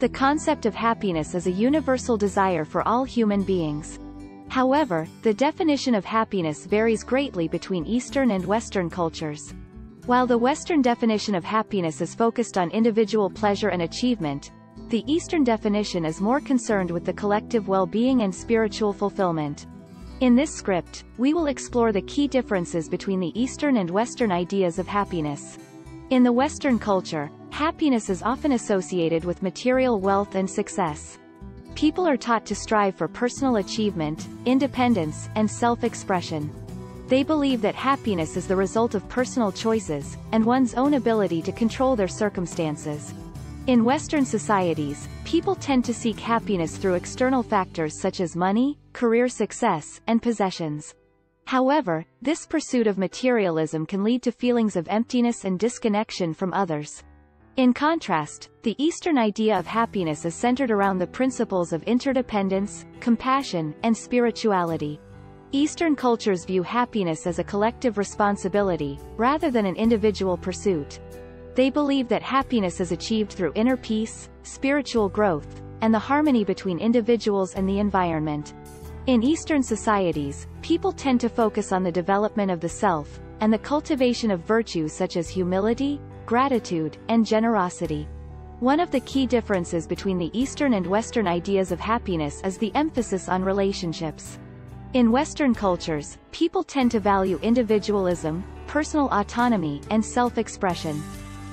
The concept of happiness is a universal desire for all human beings. However, the definition of happiness varies greatly between Eastern and Western cultures. While the Western definition of happiness is focused on individual pleasure and achievement, the Eastern definition is more concerned with the collective well-being and spiritual fulfillment. In this script, we will explore the key differences between the Eastern and Western ideas of happiness. In the Western culture, happiness is often associated with material wealth and success. People are taught to strive for personal achievement, independence, and self-expression. They believe that happiness is the result of personal choices, and one's own ability to control their circumstances. In Western societies, people tend to seek happiness through external factors such as money, career success, and possessions. However, this pursuit of materialism can lead to feelings of emptiness and disconnection from others. In contrast, the Eastern idea of happiness is centered around the principles of interdependence, compassion, and spirituality. Eastern cultures view happiness as a collective responsibility, rather than an individual pursuit. They believe that happiness is achieved through inner peace, spiritual growth, and the harmony between individuals and the environment. In Eastern societies, people tend to focus on the development of the self, and the cultivation of virtues such as humility, gratitude, and generosity. One of the key differences between the Eastern and Western ideas of happiness is the emphasis on relationships. In Western cultures, people tend to value individualism, personal autonomy, and self-expression.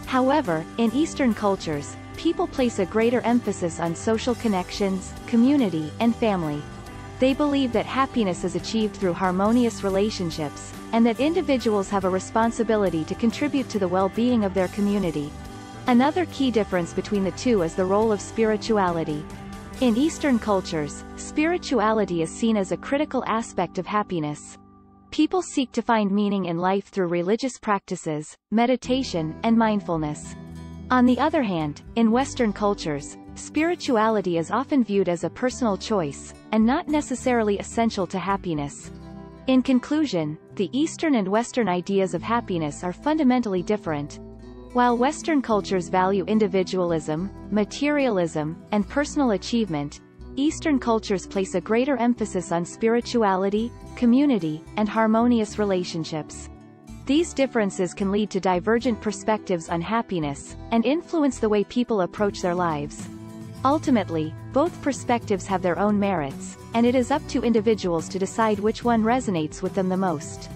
However, in Eastern cultures, people place a greater emphasis on social connections, community, and family. They believe that happiness is achieved through harmonious relationships, and that individuals have a responsibility to contribute to the well-being of their community. Another key difference between the two is the role of spirituality. In Eastern cultures, spirituality is seen as a critical aspect of happiness. People seek to find meaning in life through religious practices, meditation, and mindfulness. On the other hand, in Western cultures, spirituality is often viewed as a personal choice, and not necessarily essential to happiness. In conclusion, the Eastern and Western ideas of happiness are fundamentally different. While Western cultures value individualism, materialism, and personal achievement, Eastern cultures place a greater emphasis on spirituality, community, and harmonious relationships. These differences can lead to divergent perspectives on happiness, and influence the way people approach their lives. Ultimately, both perspectives have their own merits, and it is up to individuals to decide which one resonates with them the most.